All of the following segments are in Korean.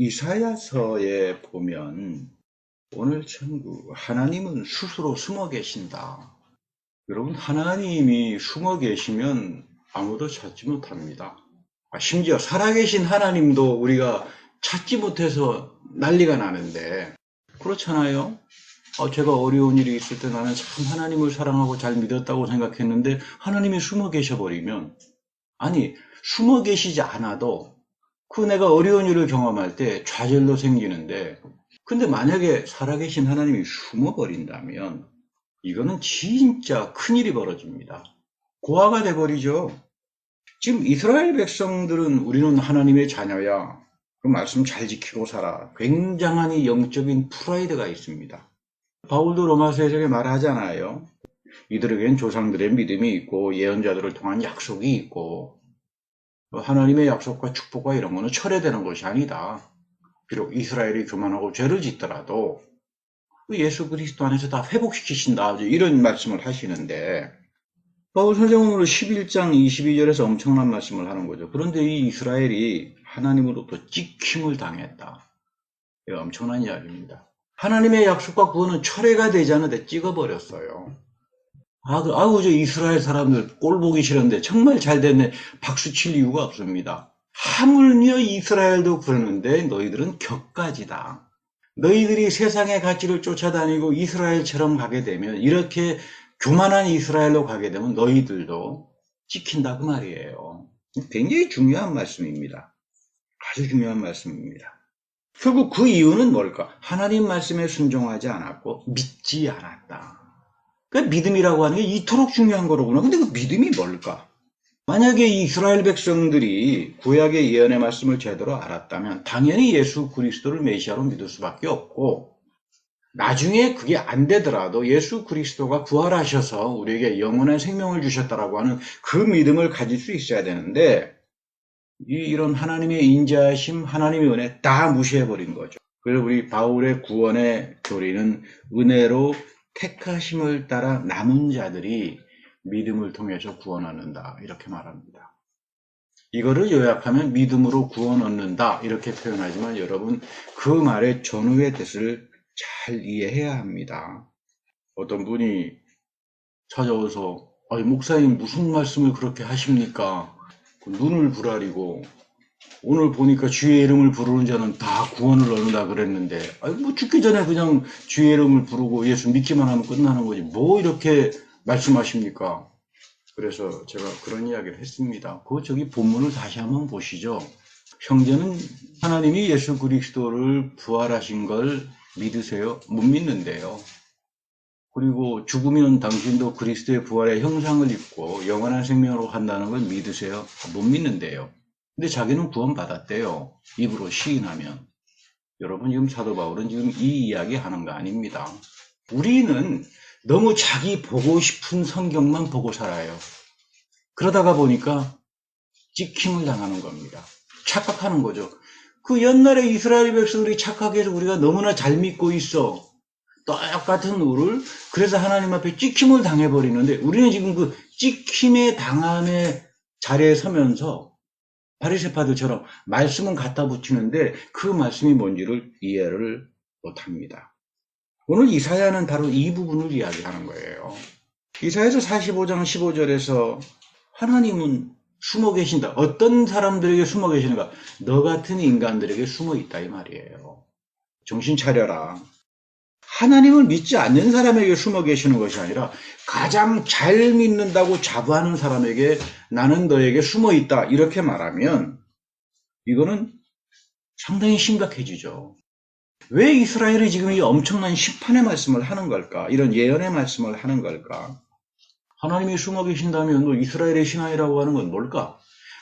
이사야서에 보면 오늘 천국 하나님은 스스로 숨어 계신다. 여러분, 하나님이 숨어 계시면 아무도 찾지 못합니다. 심지어 살아계신 하나님도 우리가 찾지 못해서 난리가 나는데 그렇잖아요. 제가 어려운 일이 있을 때 나는 참 하나님을 사랑하고 잘 믿었다고 생각했는데 하나님이 숨어 계셔버리면, 아니 숨어 계시지 않아도 그 내가 어려운 일을 경험할 때 좌절도 생기는데, 근데 만약에 살아계신 하나님이 숨어버린다면 이거는 진짜 큰일이 벌어집니다. 고아가 돼버리죠. 지금 이스라엘 백성들은 우리는 하나님의 자녀야, 그 말씀 잘 지키고 살아, 굉장한 이 영적인 프라이드가 있습니다. 바울도 로마서에서 말하잖아요. 이들에겐 조상들의 믿음이 있고 예언자들을 통한 약속이 있고, 하나님의 약속과 축복과 이런 거는 철회되는 것이 아니다. 비록 이스라엘이 교만하고 죄를 짓더라도 예수 그리스도 안에서 다 회복시키신다, 이런 말씀을 하시는데, 바울 선생은 오늘 11장 22절에서 엄청난 말씀을 하는 거죠. 그런데 이 이스라엘이 하나님으로부터 찍힘을 당했다. 이거 엄청난 이야기입니다. 하나님의 약속과 구원은 철회가 되지 않는데 찍어버렸어요. 아우, 저 이스라엘 사람들 꼴 보기 싫은데 정말 잘 됐네, 박수 칠 이유가 없습니다. 하물며 이스라엘도 그러는데 너희들은 격가지다. 너희들이 세상의 가치를 쫓아다니고 이스라엘처럼 가게 되면, 이렇게 교만한 이스라엘로 가게 되면 너희들도 찍힌다, 그 말이에요. 굉장히 중요한 말씀입니다. 아주 중요한 말씀입니다. 결국 그 이유는 뭘까? 하나님 말씀에 순종하지 않았고 믿지 않았다. 그 믿음이라고 하는 게 이토록 중요한 거로구나. 근데 그 믿음이 뭘까? 만약에 이스라엘 백성들이 구약의 예언의 말씀을 제대로 알았다면 당연히 예수 그리스도를 메시아로 믿을 수밖에 없고, 나중에 그게 안 되더라도 예수 그리스도가 부활하셔서 우리에게 영원한 생명을 주셨다라고 하는 그 믿음을 가질 수 있어야 되는데, 이런 하나님의 인자하심, 하나님의 은혜 다 무시해버린 거죠. 그래서 우리 바울의 구원의 교리는 은혜로 택하심을 따라 남은 자들이 믿음을 통해서 구원 얻는다, 이렇게 말합니다. 이거를 요약하면 믿음으로 구원 얻는다, 이렇게 표현하지만 여러분, 그 말의 전후의 뜻을 잘 이해해야 합니다. 어떤 분이 찾아와서 목사님 무슨 말씀을 그렇게 하십니까? 눈을 부라리고 오늘 보니까 주의 이름을 부르는 자는 다 구원을 얻는다 그랬는데, 뭐 죽기 전에 그냥 주의 이름을 부르고 예수 믿기만 하면 끝나는 거지 뭐 이렇게 말씀하십니까? 그래서 제가 그런 이야기를 했습니다. 저기 본문을 다시 한번 보시죠. 형제는 하나님이 예수 그리스도를 부활하신 걸 믿으세요? 못 믿는데요. 그리고 죽으면 당신도 그리스도의 부활의 형상을 입고 영원한 생명으로 간다는 걸 믿으세요? 못 믿는데요. 근데 자기는 구원받았대요, 입으로 시인하면. 여러분, 지금 사도 바울은 지금 이 이야기 하는 거 아닙니다. 우리는 너무 자기 보고 싶은 성경만 보고 살아요. 그러다가 보니까 찍힘을 당하는 겁니다. 착각하는 거죠. 그 옛날에 이스라엘 백성들이 착각해서 우리가 너무나 잘 믿고 있어, 똑같은 우를. 그래서 하나님 앞에 찍힘을 당해버리는데, 우리는 지금 그 찍힘의 당함의 자리에 서면서 바리새파들처럼 말씀은 갖다 붙이는데 그 말씀이 뭔지를 이해를 못합니다. 오늘 이사야는 바로 이 부분을 이야기하는 거예요. 이사야서 45장 15절에서 하나님은 숨어 계신다. 어떤 사람들에게 숨어 계시는가? 너 같은 인간들에게 숨어 있다, 이 말이에요. 정신 차려라. 하나님을 믿지 않는 사람에게 숨어 계시는 것이 아니라 가장 잘 믿는다고 자부하는 사람에게 나는 너에게 숨어 있다, 이렇게 말하면 이거는 상당히 심각해지죠. 왜 이스라엘이 지금 이 엄청난 심판의 말씀을 하는 걸까? 이런 예언의 말씀을 하는 걸까? 하나님이 숨어 계신다면 이스라엘의 신앙이라고 하는 건 뭘까?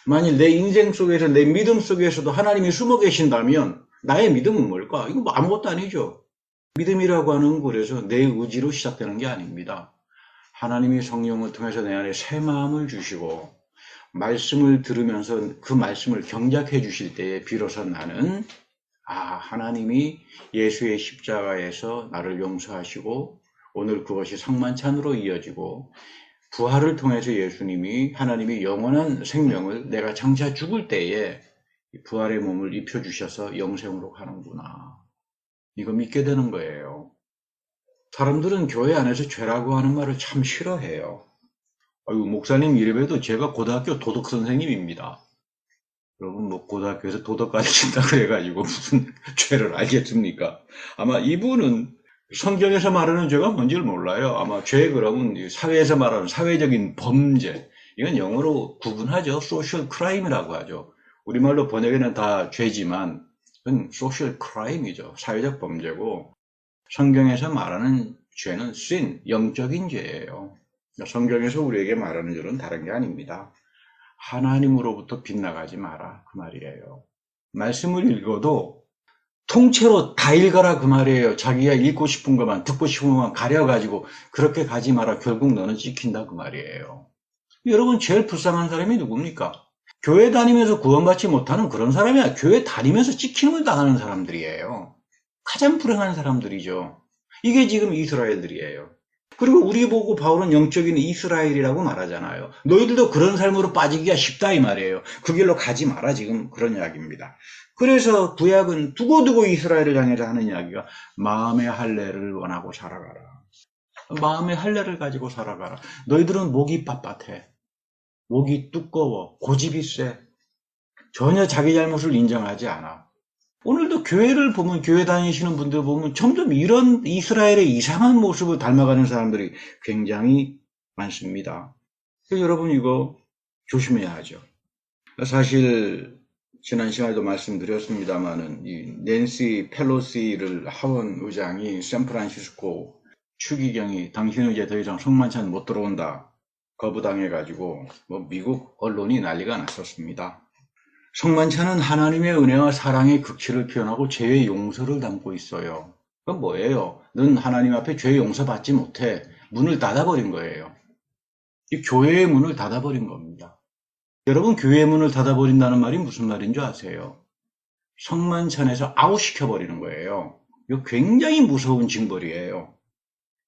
만일 내 인생 속에서, 내 믿음 속에서도 하나님이 숨어 계신다면 나의 믿음은 뭘까? 이거 뭐 아무것도 아니죠. 믿음이라고 하는 그래서 내 의지로 시작되는 게 아닙니다. 하나님이 성령을 통해서 내 안에 새 마음을 주시고 말씀을 들으면서 그 말씀을 경작해 주실 때에 비로소 나는 하나님이 예수의 십자가에서 나를 용서하시고 오늘 그것이 성만찬으로 이어지고 부활을 통해서 예수님이, 하나님이 영원한 생명을 내가 장차 죽을 때에 부활의 몸을 입혀주셔서 영생으로 가는구나. 이거 믿게 되는 거예요. 사람들은 교회 안에서 죄라고 하는 말을 참 싫어해요. 아유, 목사님 이래봬도 제가 고등학교 도덕 선생님입니다. 여러분, 뭐, 고등학교에서 도덕 가르친다 그래가지고 무슨 죄를 알겠습니까? 아마 이분은 성경에서 말하는 죄가 뭔지를 몰라요. 아마 죄 그러면 사회에서 말하는 사회적인 범죄. 이건 영어로 구분하죠. 소셜 크라임이라고 하죠. 우리말로 번역에는 다 죄지만, 그건 소셜 크라임이죠. 사회적 범죄고, 성경에서 말하는 죄는 sin, 영적인 죄예요. 성경에서 우리에게 말하는 죄는 다른 게 아닙니다. 하나님으로부터 빗나가지 마라 그 말이에요. 말씀을 읽어도 통째로 다 읽어라 그 말이에요. 자기가 읽고 싶은 것만 듣고 싶은 것만 가려가지고 그렇게 가지 마라. 결국 너는 찍힌다 그 말이에요. 여러분 제일 불쌍한 사람이 누굽니까? 교회 다니면서 구원받지 못하는 그런 사람이 아니라 교회 다니면서 찍히는 당하는 사람들이에요. 가장 불행한 사람들이죠. 이게 지금 이스라엘들이에요. 그리고 우리 보고 바울은 영적인 이스라엘이라고 말하잖아요. 너희들도 그런 삶으로 빠지기가 쉽다 이 말이에요. 그 길로 가지 마라 지금 그런 이야기입니다. 그래서 구약은 두고두고 이스라엘을 향해서 하는 이야기가 마음의 할례를 원하고 살아가라. 마음의 할례를 가지고 살아가라. 너희들은 목이 빳빳해. 목이 두꺼워. 고집이 세. 전혀 자기 잘못을 인정하지 않아. 오늘도 교회를 보면 교회 다니시는 분들 보면 점점 이런 이스라엘의 이상한 모습을 닮아가는 사람들이 굉장히 많습니다. 그래서 여러분 이거 조심해야 하죠. 사실 지난 시간에도 말씀드렸습니다마는 이 낸시 펠로시를 하원 의장이 샌프란시스코 추기경이 당신은 이제 더 이상 성만찬 못 들어온다 거부당해가지고 뭐 미국 언론이 난리가 났었습니다. 성만찬은 하나님의 은혜와 사랑의 극치를 표현하고 죄의 용서를 담고 있어요. 그건 뭐예요? 넌 하나님 앞에 죄 용서받지 못해. 문을 닫아버린 거예요. 이 교회의 문을 닫아버린 겁니다. 여러분 교회의 문을 닫아버린다는 말이 무슨 말인 줄 아세요? 성만찬에서 아웃시켜버리는 거예요. 이거 굉장히 무서운 징벌이에요.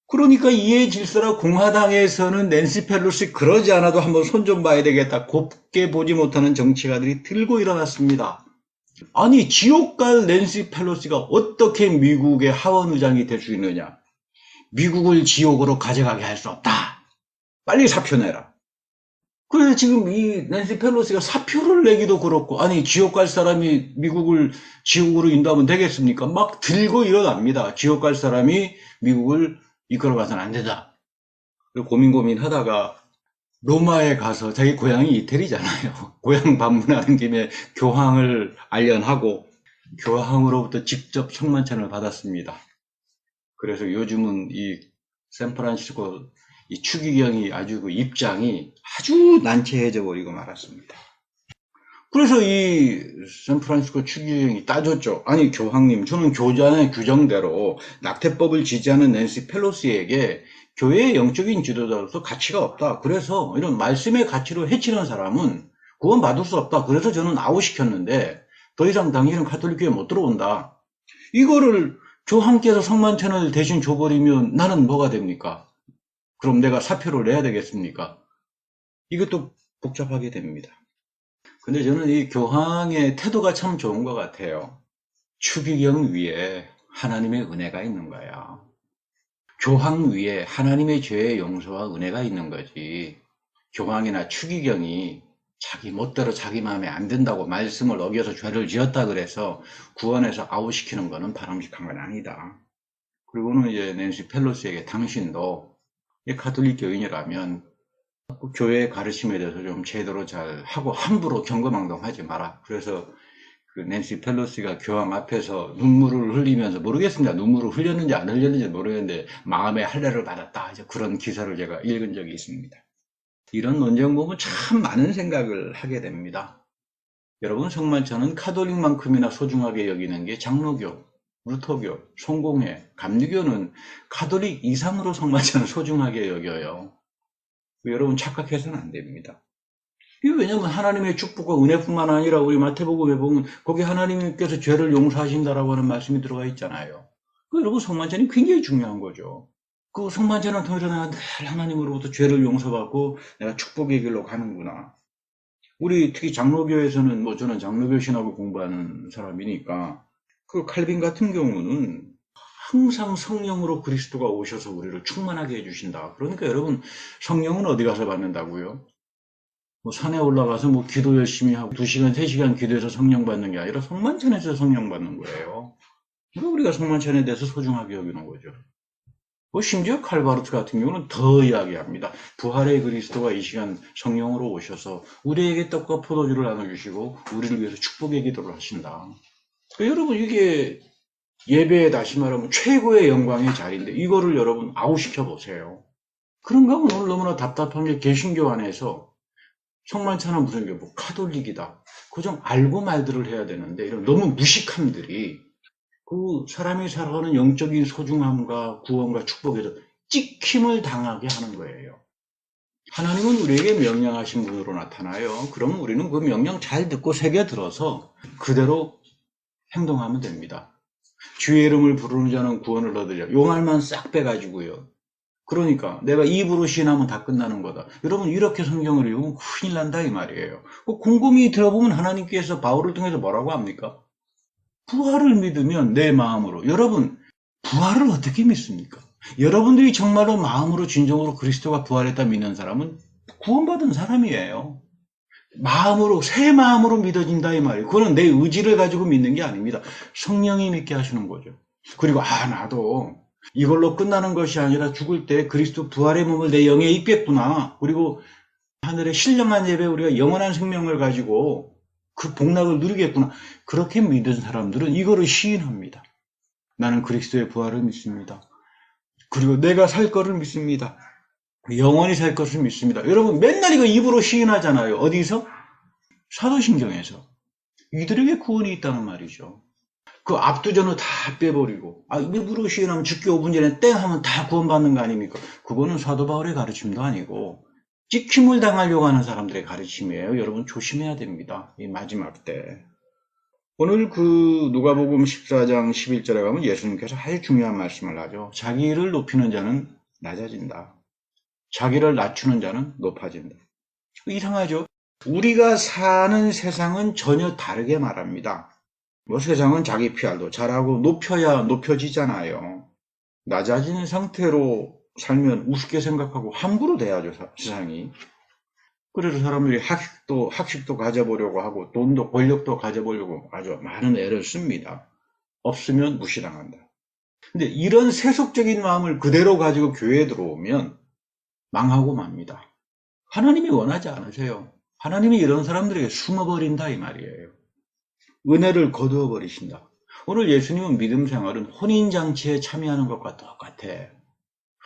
그러니까 이해 질서라 공화당에서는 낸시 펠로시 그러지 않아도 한번 손 좀 봐야 되겠다. 곱게 보지 못하는 정치가들이 들고 일어났습니다. 아니 지옥 갈 낸시 펠로시가 어떻게 미국의 하원 의장이 될 수 있느냐. 미국을 지옥으로 가져가게 할 수 없다. 빨리 사표 내라. 그래서 지금 이 낸시 펠로시가 사표를 내기도 그렇고 아니 지옥 갈 사람이 미국을 지옥으로 인도하면 되겠습니까? 막 들고 일어납니다. 지옥 갈 사람이 미국을 이끌어가서는 안 된다. 고민 하다가 로마에 가서 자기 고향이 이태리잖아요. 고향 방문하는 김에 교황을 알련하고 교황으로부터 직접 성만찬을 받았습니다. 그래서 요즘은 이 샌프란시스코 이 추기경이 아주 그 입장이 아주 난처해져 버리고 말았습니다. 그래서 이 샌프란시스코 추기경이 따졌죠. 아니 교황님 저는 교단의 규정대로 낙태법을 지지하는 낸시 펠로시에게 교회의 영적인 지도자로서 가치가 없다. 그래서 이런 말씀의 가치로 해치는 사람은 구원받을 수 없다. 그래서 저는 아웃시켰는데 더 이상 당신은 가톨릭교회 못 들어온다. 이거를 교황께서 성만찬을 대신 줘버리면 나는 뭐가 됩니까? 그럼 내가 사표를 내야 되겠습니까? 이것도 복잡하게 됩니다. 근데 저는 이 교황의 태도가 참 좋은 것 같아요. 추기경 위에 하나님의 은혜가 있는 거야. 교황 위에 하나님의 죄의 용서와 은혜가 있는 거지. 교황이나 추기경이 자기 멋대로 자기 마음에 안 든다고 말씀을 어겨서 죄를 지었다 그래서 구원해서 아웃시키는 거는 바람직한 건 아니다. 그리고는 이제 낸시 펠로시에게 당신도 가톨릭 교인이라면 교회의 가르침에 대해서 좀 제대로 잘 하고 함부로 경거망동하지 마라. 그래서 그 낸시 펠로시가 교황 앞에서 눈물을 흘리면서 모르겠습니다. 눈물을 흘렸는지 안 흘렸는지 모르겠는데 마음의 할례를 받았다. 이제 그런 기사를 제가 읽은 적이 있습니다. 이런 논쟁 보면 참 많은 생각을 하게 됩니다. 여러분 성만찬은 카톨릭만큼이나 소중하게 여기는 게 장로교, 루터교, 송공회, 감리교는 카톨릭 이상으로 성만찬을 소중하게 여겨요. 여러분 착각해서는 안 됩니다. 이게 왜냐면 하나님의 축복과 은혜뿐만 아니라 우리 마태복음에 보면 거기 하나님께서 죄를 용서하신다라고 하는 말씀이 들어가 있잖아요. 여러분 성만찬이 굉장히 중요한 거죠. 그 성만찬을 통해서 내가 늘 하나님으로부터 죄를 용서받고 내가 축복의 길로 가는구나. 우리 특히 장로교에서는 뭐 저는 장로교 신학을 공부하는 사람이니까 그 칼빈 같은 경우는 항상 성령으로 그리스도가 오셔서 우리를 충만하게 해주신다. 그러니까 여러분 성령은 어디 가서 받는다고요? 뭐 산에 올라가서 뭐 기도 열심히 하고 2시간, 3시간 기도해서 성령 받는 게 아니라 성만찬에서 성령 받는 거예요. 그러니까 우리가 성만찬에 대해서 소중하게 여기는 거죠. 뭐 심지어 칼바르트 같은 경우는 더 이야기합니다. 부활의 그리스도가 이 시간 성령으로 오셔서 우리에게 떡과 포도주를 나눠주시고 우리를 위해서 축복의 기도를 하신다. 그러니까 여러분 이게 예배에 다시 말하면 최고의 영광의 자리인데 이거를 여러분 아웃시켜 보세요. 그런가 하면 오늘 너무나 답답한 게 개신교 안에서 성만찬은 무슨 게 뭐 카톨릭이다. 그 좀 알고 말들을 해야 되는데 이런 너무 무식함들이 그 사람이 살아가는 영적인 소중함과 구원과 축복에서 찍힘을 당하게 하는 거예요. 하나님은 우리에게 명령하신 분으로 나타나요. 그러면 우리는 그 명령 잘 듣고 새겨들어서 그대로 행동하면 됩니다. 주의 이름을 부르는 자는 구원을 얻으리라. 요 말만 싹 빼가지고요. 그러니까 내가 입으로 시인하면 다 끝나는 거다. 여러분 이렇게 성경을 읽으면 큰일 난다 이 말이에요. 곰곰이 들어보면 하나님께서 바울을 통해서 뭐라고 합니까? 부활을 믿으면 내 마음으로. 여러분 부활을 어떻게 믿습니까? 여러분들이 정말로 마음으로 진정으로 그리스도가 부활했다 믿는 사람은 구원받은 사람이에요. 마음으로 새 마음으로 믿어진다 이 말이에요. 그거는 내 의지를 가지고 믿는 게 아닙니다. 성령이 믿게 하시는 거죠. 그리고 나도 이걸로 끝나는 것이 아니라 죽을 때 그리스도 부활의 몸을 내 영에 입겠구나. 그리고 하늘의 신령한 예배 우리가 영원한 생명을 가지고 그 복락을 누리겠구나. 그렇게 믿은 사람들은 이거를 시인합니다. 나는 그리스도의 부활을 믿습니다. 그리고 내가 살 거를 믿습니다. 영원히 살 것을 믿습니다. 여러분 맨날 이거 입으로 시인하잖아요. 어디서? 사도신경에서. 이들에게 구원이 있다는 말이죠. 그 압두전을 다 빼버리고 입으로 시인하면 죽기 5분 전에 땡 하면 다 구원받는 거 아닙니까? 그거는 사도 바울의 가르침도 아니고 찍힘을 당하려고 하는 사람들의 가르침이에요. 여러분 조심해야 됩니다. 이 마지막 때. 오늘 그 누가복음 14장 11절에 가면 예수님께서 아주 중요한 말씀을 하죠. 자기를 높이는 자는 낮아진다. 자기를 낮추는 자는 높아진다. 이상하죠? 우리가 사는 세상은 전혀 다르게 말합니다. 뭐 세상은 자기 PR도 잘하고 높여야 높여지잖아요. 낮아지는 상태로 살면 우습게 생각하고 함부로 돼야죠, 세상이. 그래서 사람들이 학식도 가져보려고 하고 돈도 권력도 가져보려고 아주 많은 애를 씁니다. 없으면 무시당한다. 근데 이런 세속적인 마음을 그대로 가지고 교회에 들어오면 망하고 맙니다. 하나님이 원하지 않으세요. 하나님이 이런 사람들에게 숨어버린다 이 말이에요. 은혜를 거두어 버리신다. 오늘 예수님은 믿음 생활은 혼인잔치에 참여하는 것과 똑같아.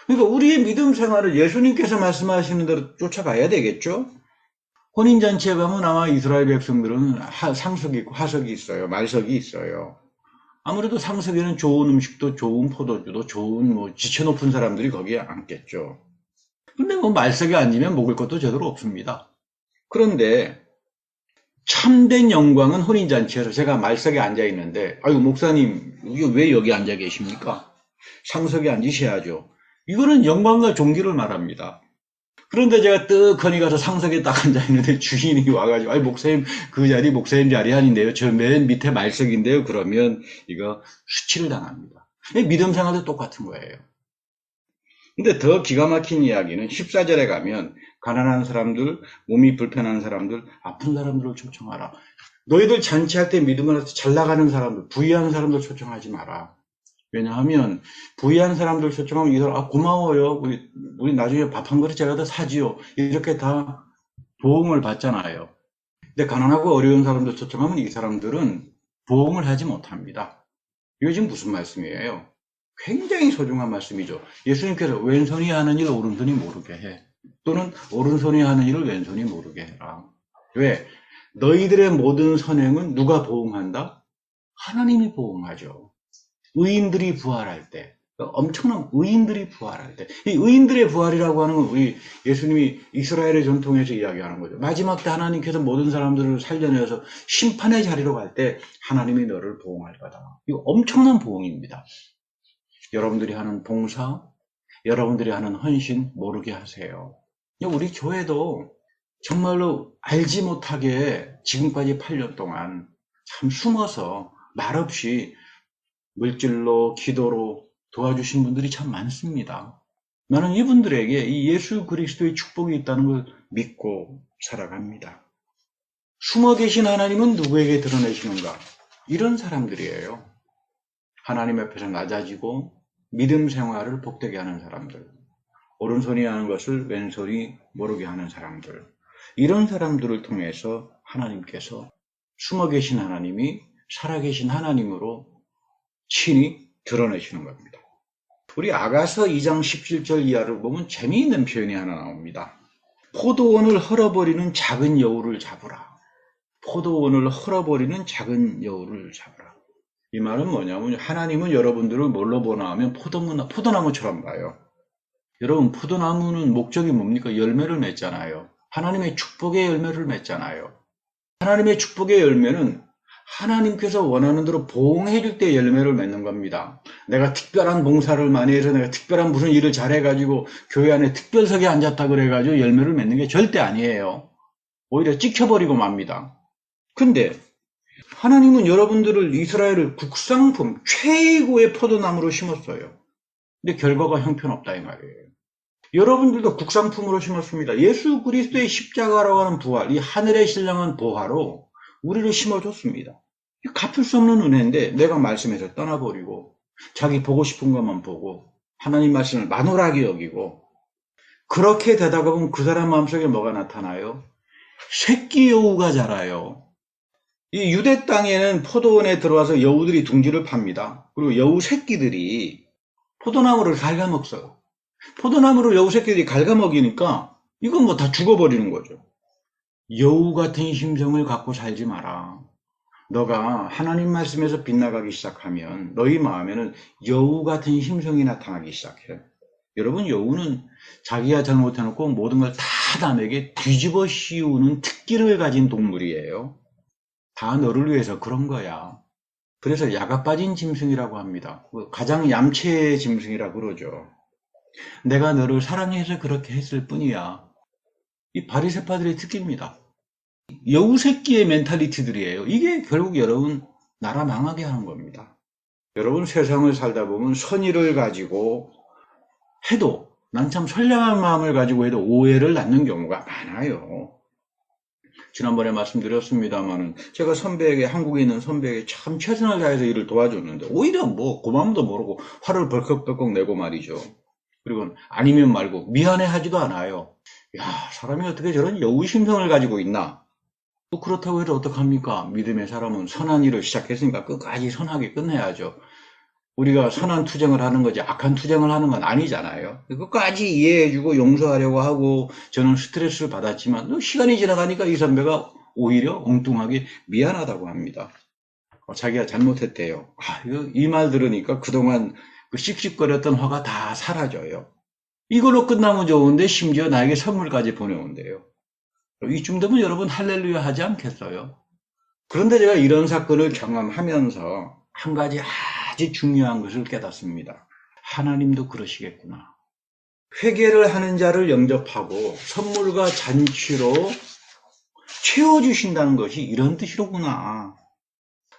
그러니까 우리의 믿음 생활을 예수님께서 말씀하시는 대로 쫓아가야 되겠죠? 혼인잔치에 가면 아마 이스라엘 백성들은 상석이 있고 화석이 있어요. 말석이 있어요. 아무래도 상석에는 좋은 음식도 좋은 포도주도 좋은 뭐 지체 높은 사람들이 거기에 앉겠죠. 근데 뭐 말석에 앉으면 먹을 것도 제대로 없습니다. 그런데 참된 영광은 혼인잔치에서 제가 말석에 앉아 있는데 아유 목사님 왜 여기 앉아 계십니까? 상석에 앉으셔야죠. 이거는 영광과 존귀를 말합니다. 그런데 제가 떡하니 가서 상석에 딱 앉아 있는데 주인이 와가지고 아이 목사님 그 자리 목사님 자리 아닌데요. 저 맨 밑에 말석인데요. 그러면 이거 수치를 당합니다. 믿음 생활도 똑같은 거예요. 근데 더 기가 막힌 이야기는 14절에 가면 가난한 사람들, 몸이 불편한 사람들, 아픈 사람들을 초청하라. 너희들 잔치할 때 믿음을 해서 잘 나가는 사람들, 부유한 사람들 초청하지 마라. 왜냐하면 부유한 사람들 초청하면 이 사람 고마워요. 우리 나중에 밥 한 그릇 제가 더 사지요. 이렇게 다 보응을 받잖아요. 근데 가난하고 어려운 사람들 초청하면 이 사람들은 보응을 하지 못합니다. 이거 지금 무슨 말씀이에요? 굉장히 소중한 말씀이죠. 예수님께서 왼손이 하는 일 오른손이 모르게 해. 또는 오른손이 하는 일을 왼손이 모르게 해라. 왜? 너희들의 모든 선행은 누가 보응한다? 하나님이 보응하죠. 의인들이 부활할 때, 엄청난 의인들이 부활할 때, 이 의인들의 부활이라고 하는 건 우리 예수님이 이스라엘의 전통에서 이야기하는 거죠. 마지막 때 하나님께서 모든 사람들을 살려내서 심판의 자리로 갈 때 하나님이 너를 보응할 거다. 이거 엄청난 보응입니다. 여러분들이 하는 봉사, 여러분들이 하는 헌신 모르게 하세요. 우리 교회도 정말로 알지 못하게 지금까지 8년 동안 참 숨어서 말없이 물질로 기도로 도와주신 분들이 참 많습니다. 나는 이분들에게 이 예수 그리스도의 축복이 있다는 걸 믿고 살아갑니다. 숨어 계신 하나님은 누구에게 드러내시는가? 이런 사람들이에요. 하나님 앞에서 낮아지고 믿음 생활을 복되게 하는 사람들, 오른손이 하는 것을 왼손이 모르게 하는 사람들, 이런 사람들을 통해서 하나님께서 숨어 계신 하나님이 살아계신 하나님으로 친히 드러내시는 겁니다. 우리 아가서 2장 17절 이하를 보면 재미있는 표현이 하나 나옵니다. 포도원을 헐어버리는 작은 여우를 잡으라. 포도원을 헐어버리는 작은 여우를 잡으라. 이 말은 뭐냐면 하나님은 여러분들을 뭘로 보나 하면 포도나무처럼 봐요. 여러분, 포도나무는 목적이 뭡니까? 열매를 맺잖아요. 하나님의 축복의 열매를 맺잖아요. 하나님의 축복의 열매는 하나님께서 원하는 대로 보응해 줄 때 열매를 맺는 겁니다. 내가 특별한 봉사를 많이 해서 내가 특별한 무슨 일을 잘해가지고 교회 안에 특별석에 앉았다 그래가지고 열매를 맺는 게 절대 아니에요. 오히려 찍혀버리고 맙니다. 근데 하나님은 여러분들을 이스라엘을 국상품 최고의 포도나무로 심었어요. 근데 결과가 형편없다 이 말이에요. 여러분들도 국산품으로 심었습니다. 예수 그리스도의 십자가라고 하는 부활, 이 하늘의 신령한 보화로 우리를 심어줬습니다. 갚을 수 없는 은혜인데 내가 말씀에서 떠나버리고 자기 보고 싶은 것만 보고 하나님 말씀을 만홀하게 여기고 그렇게 되다가 보면 그 사람 마음속에 뭐가 나타나요? 새끼 여우가 자라요. 이 유대 땅에는 포도원에 들어와서 여우들이 둥지를 팝니다. 그리고 여우 새끼들이 포도나무를 갉아먹어요. 포도나무를 여우 새끼들이 갉아먹이니까 이건 뭐 다 죽어버리는 거죠. 여우 같은 심성을 갖고 살지 마라. 너가 하나님 말씀에서 빗나가기 시작하면 너희 마음에는 여우 같은 심성이 나타나기 시작해. 여러분, 여우는 자기가 잘못해놓고 모든 걸 다 남에게 뒤집어 씌우는 특기를 가진 동물이에요. 다 너를 위해서 그런 거야. 그래서 야가 빠진 짐승이라고 합니다. 가장 얌체의 짐승이라고 그러죠. 내가 너를 사랑해서 그렇게 했을 뿐이야. 이 바리새파들의 특기입니다. 여우 새끼의 멘탈리티들이에요. 이게 결국 여러분 나라 망하게 하는 겁니다. 여러분 세상을 살다 보면 선의를 가지고 해도 난 참 선량한 마음을 가지고 해도 오해를 낳는 경우가 많아요. 지난번에 말씀드렸습니다만은 제가 선배에게 한국에 있는 선배에게 참 최선을 다해서 일을 도와줬는데 오히려 뭐 고마움도 모르고 화를 벌컥벌컥 내고 말이죠. 그리고 아니면 말고 미안해하지도 않아요. 야, 사람이 어떻게 저런 여우심성을 가지고 있나? 또 그렇다고 해도 어떡합니까? 믿음의 사람은 선한 일을 시작했으니까 끝까지 선하게 끝내야죠. 우리가 선한 투쟁을 하는 거지 악한 투쟁을 하는 건 아니잖아요. 끝까지 이해해주고 용서하려고 하고 저는 스트레스를 받았지만 시간이 지나가니까 이 선배가 오히려 엉뚱하게 미안하다고 합니다. 자기가 잘못했대요. 이 말 들으니까 그동안 그 씩씩거렸던 화가 다 사라져요. 이걸로 끝나면 좋은데 심지어 나에게 선물까지 보내온대요. 이쯤 되면 여러분 할렐루야 하지 않겠어요? 그런데 제가 이런 사건을 경험하면서 한 가지 아주 중요한 것을 깨닫습니다. 하나님도 그러시겠구나. 회개를 하는 자를 영접하고 선물과 잔치로 채워주신다는 것이 이런 뜻이로구나.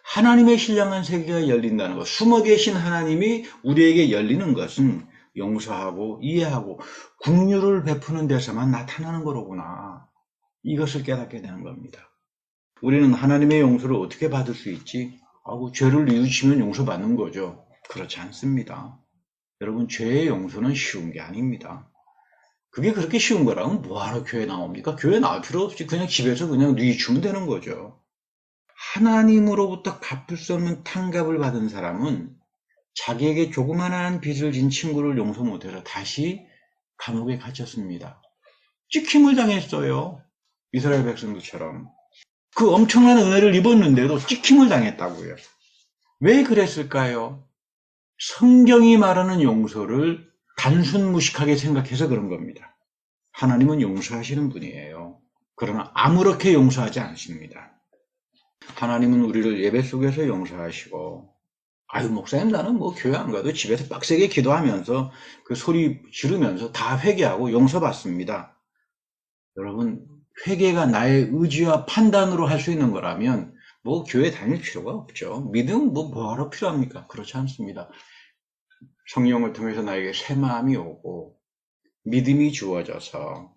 하나님의 신령한 세계가 열린다는 것, 숨어 계신 하나님이 우리에게 열리는 것은 용서하고 이해하고 긍휼을 베푸는 데서만 나타나는 거로구나. 이것을 깨닫게 되는 겁니다. 우리는 하나님의 용서를 어떻게 받을 수 있지? 죄를 뉘우치면 용서받는 거죠. 그렇지 않습니다. 여러분, 죄의 용서는 쉬운 게 아닙니다. 그게 그렇게 쉬운 거라면 뭐하러 교회 나옵니까? 교회 나올 필요 없이 그냥 집에서 그냥 뉘우치면 되는 거죠. 하나님으로부터 갚을 수 없는 탕감을 받은 사람은 자기에게 조그만한 빚을 진 친구를 용서 못해서 다시 감옥에 갇혔습니다. 찍힘을 당했어요. 이스라엘 백성들처럼. 그 엄청난 은혜를 입었는데도 찍힘을 당했다고요. 왜 그랬을까요? 성경이 말하는 용서를 단순 무식하게 생각해서 그런 겁니다. 하나님은 용서하시는 분이에요. 그러나 아무렇게 용서하지 않습니다. 하나님은 우리를 예배 속에서 용서하시고, 목사님 나는 뭐 교회 안 가도 집에서 빡세게 기도하면서 그 소리 지르면서 다 회개하고 용서받습니다. 여러분, 회개가 나의 의지와 판단으로 할 수 있는 거라면 뭐 교회 다닐 필요가 없죠. 믿음 뭐하러 필요합니까? 그렇지 않습니다. 성령을 통해서 나에게 새 마음이 오고 믿음이 주어져서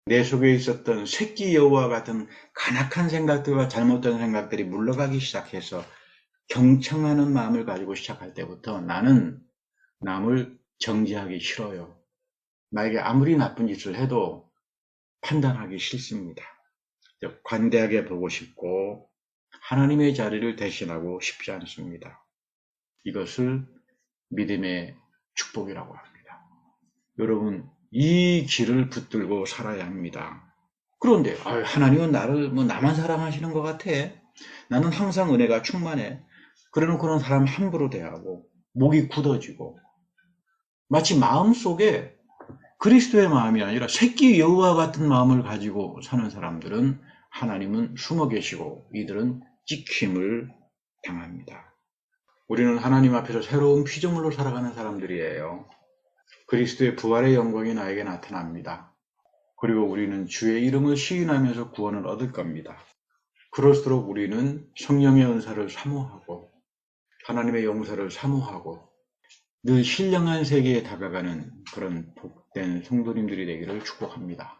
내 속에 있었던 새끼 여우와 같은 간악한 생각들과 잘못된 생각들이 물러가기 시작해서 경청하는 마음을 가지고 시작할 때부터 나는 남을 정죄하기 싫어요. 나에게 아무리 나쁜 짓을 해도 판단하기 싫습니다. 관대하게 보고 싶고 하나님의 자리를 대신하고 싶지 않습니다. 이것을 믿음의 축복이라고 합니다. 여러분, 이 길을 붙들고 살아야 합니다. 그런데 하나님은 나를 나만 사랑하시는 것 같아. 나는 항상 은혜가 충만해. 그래놓고는 사람 함부로 대하고 목이 굳어지고 마치 마음속에 그리스도의 마음이 아니라 새끼 여우와 같은 마음을 가지고 사는 사람들은 하나님은 숨어 계시고 이들은 찍힘을 당합니다. 우리는 하나님 앞에서 새로운 피조물로 살아가는 사람들이에요. 그리스도의 부활의 영광이 나에게 나타납니다. 그리고 우리는 주의 이름을 시인하면서 구원을 얻을 겁니다. 그럴수록 우리는 성령의 은사를 사모하고 하나님의 용서를 사모하고 늘 신령한 세계에 다가가는 그런 복된 성도님들이 되기를 축복합니다.